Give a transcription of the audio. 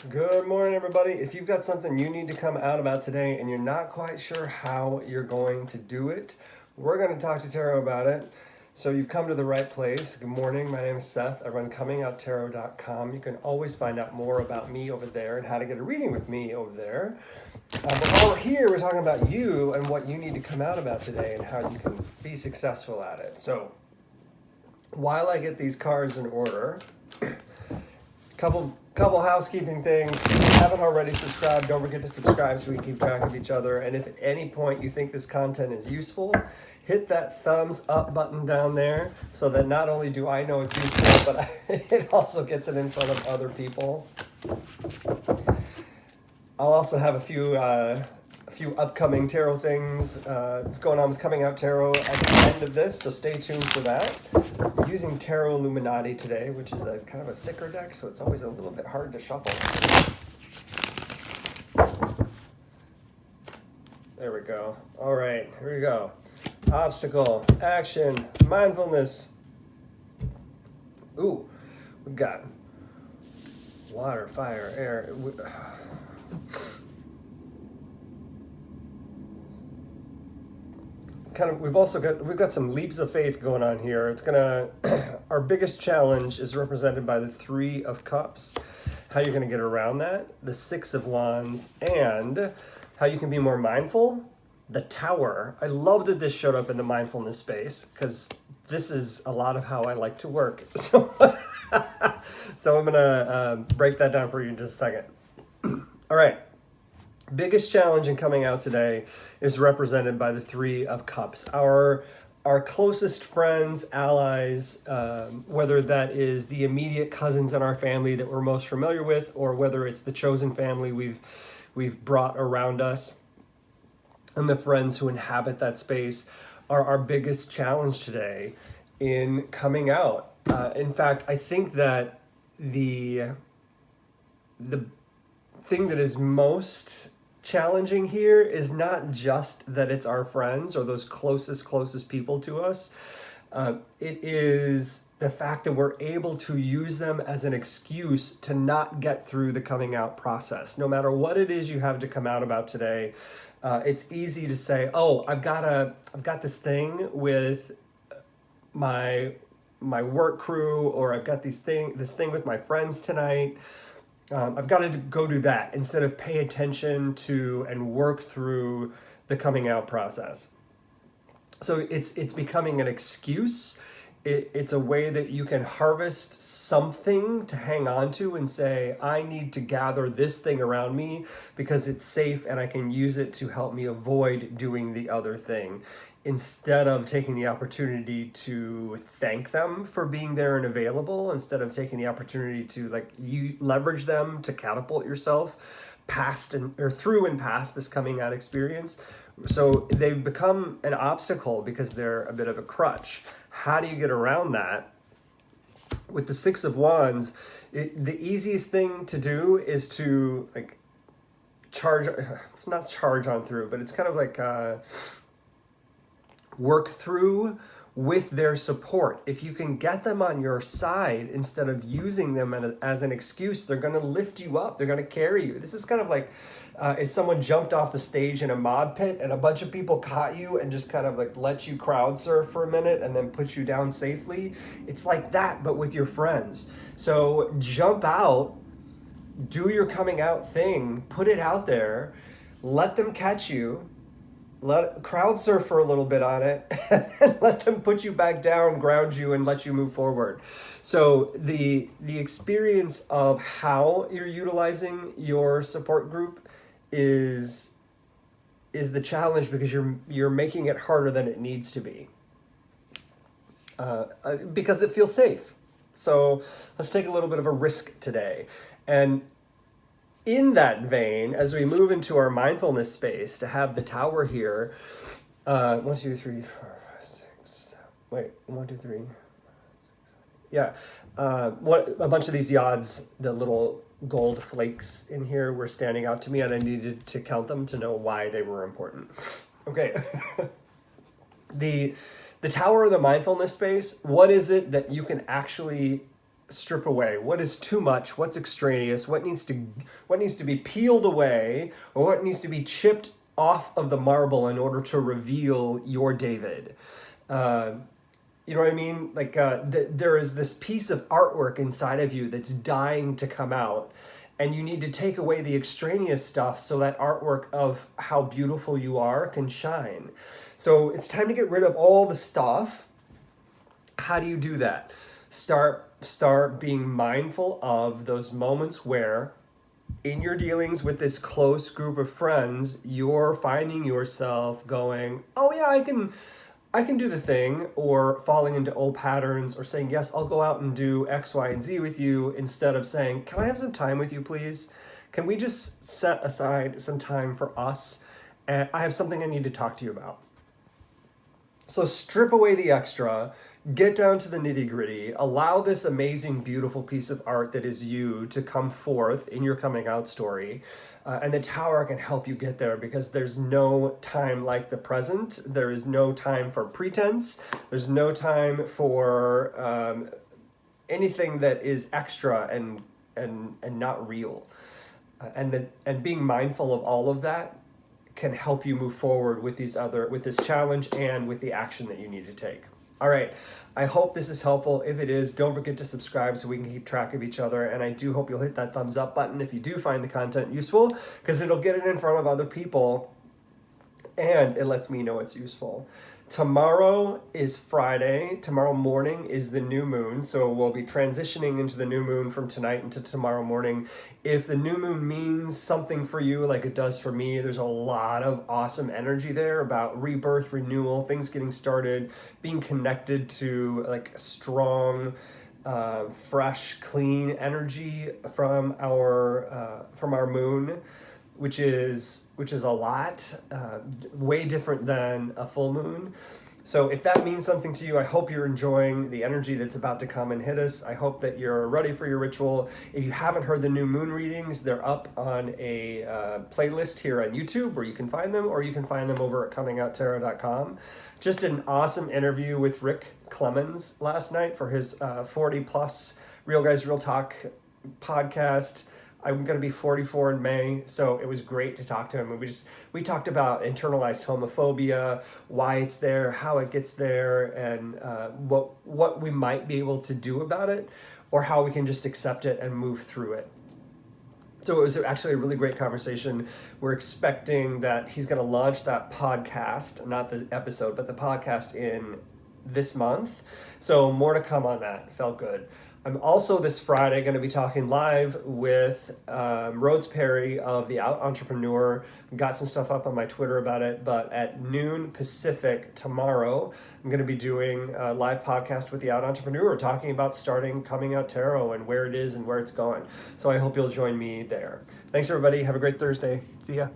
Good morning, everybody. If you've got something you need to come out about today and you're not quite sure how you're going to do it, we're going to talk to Tarot about it. So you've come to the right place. Good morning. My name is Seth. I run Comingouttarot.com. You can always find out more about me over there and how to get a reading with me over there. But while we're here, we're talking about you and what you need to come out about today and how you can be successful at it. So while I get these cards in order, couple housekeeping things. If you haven't already subscribed, don't forget to subscribe so we can keep track of each other. And if at any point you think this content is useful, hit that thumbs up button down there so that not only do I know it's useful, but it also gets it in front of other people. I'll also have a few upcoming tarot things that's going on with Coming Out Tarot at the end of this, so stay tuned for that. We're using Tarot Illuminati today, which is a kind of a thicker deck, so it's always a little bit hard to shuffle. There we go. All right, here we go. Obstacle, action, mindfulness. Ooh, we've got water, fire, air. We've got some leaps of faith going on here. It's gonna our biggest challenge is represented by the Three of Cups, how you're gonna get around that, the Six of Wands, and how you can be more mindful. The Tower. I love that this showed up in the mindfulness space because this is a lot of how I like to work. So so I'm gonna break that down for you in just a second. All right. Biggest challenge in coming out today is represented by the Three of Cups. Our closest friends, allies, whether that is the immediate cousins in our family that we're most familiar with, or whether it's the chosen family we've brought around us, and the friends who inhabit that space are our biggest challenge today in coming out. In fact, I think that the thing that is most challenging here is not just that it's our friends or those closest people to us. It is the fact that we're able to use them as an excuse to not get through the coming out process. No matter what it is you have to come out about today, it's easy to say, "Oh, I've got this thing with my work crew, or I've got this thing with my friends tonight. I've got to go do that," instead of pay attention to and work through the coming out process. So it's becoming an excuse. It's a way that you can harvest something to hang on to and say, I need to gather this thing around me because it's safe and I can use it to help me avoid doing the other thing, instead of taking the opportunity to thank them for being there and available, instead of taking the opportunity to you leverage them to catapult yourself past or through and past this coming out experience. So they've become an obstacle because they're a bit of a crutch. How do you get around that? With the Six of Wands, the easiest thing to do is to charge. It's not charge on through, but it's kind of like work through with their support. If you can get them on your side instead of using them as an excuse, they're going to lift you up. They're going to carry you. This is kind of like if someone jumped off the stage in a mob pit and a bunch of people caught you and just kind of let you crowd surf for a minute and then put you down safely. It's like that, but with your friends. So jump out, do your coming out thing, put it out there, let them catch you, let crowd surf for a little bit on it, and let them put you back down, ground you, and let you move forward. So the experience of how you're utilizing your support group is the challenge, because you're making it harder than it needs to be, because it feels safe. So let's take a little bit of a risk today. And in that vein, as we move into our mindfulness space, to have the Tower here, 1, 2, 3, 4, 5, 6. Wait, 1, 2, 3. Yeah, a bunch of these yods, the little gold flakes in here, were standing out to me, and I needed to count them to know why they were important. Okay, the Tower of the mindfulness space. What is it that you can actually strip away? What is too much? What's extraneous? What needs to be peeled away, or what needs to be chipped off of the marble in order to reveal your David? You know what I mean? Like there is this piece of artwork inside of you that's dying to come out, and you need to take away the extraneous stuff so that artwork of how beautiful you are can shine. So it's time to get rid of all the stuff. How do you do that? Start being mindful of those moments where in your dealings with this close group of friends, you're finding yourself going, "Oh yeah, I can do the thing," or falling into old patterns, or saying, "Yes, I'll go out and do X, Y, and Z with you," instead of saying, "Can I have some time with you, please? Can we just set aside some time for us? And I have something I need to talk to you about." So strip away the extra, get down to the nitty gritty, allow this amazing, beautiful piece of art that is you to come forth in your coming out story. And the tower can help you get there, because there's no time like the present. There is no time for pretense. There's no time for anything that is extra and not real. And being mindful of all of that can help you move forward with this challenge and with the action that you need to take. All right, I hope this is helpful. If it is, don't forget to subscribe so we can keep track of each other. And I do hope you'll hit that thumbs up button if you do find the content useful, because it'll get it in front of other people and it lets me know it's useful. Tomorrow is Friday. Tomorrow morning is the new moon. So we'll be transitioning into the new moon from tonight into tomorrow morning. If the new moon means something for you like it does for me, there's a lot of awesome energy there about rebirth, renewal, things getting started, being connected to like strong, fresh, clean energy from our moon, which is a lot, way different than a full moon. So if that means something to you, I hope you're enjoying the energy that's about to come and hit us. I hope that you're ready for your ritual. If you haven't heard the new moon readings, they're up on a playlist here on YouTube where you can find them, or you can find them over at Comingouttarot.com. Just an awesome interview with Rick Clemens last night for his 40 plus Real Guys Real Talk podcast. I'm going to be 44 in May, so it was great to talk to him. And we talked about internalized homophobia, why it's there, how it gets there, and what we might be able to do about it, or how we can just accept it and move through it. So it was actually a really great conversation. We're expecting that he's going to launch that podcast, not the episode, but the podcast in this month. So more to come on that. Felt good. I'm also this Friday going to be talking live with Rhodes Perry of The Out Entrepreneur. Got some stuff up on my Twitter about it, but at noon Pacific tomorrow, I'm going to be doing a live podcast with The Out Entrepreneur, talking about starting Coming Out Tarot and where it is and where it's going. So I hope you'll join me there. Thanks, everybody. Have a great Thursday. See ya.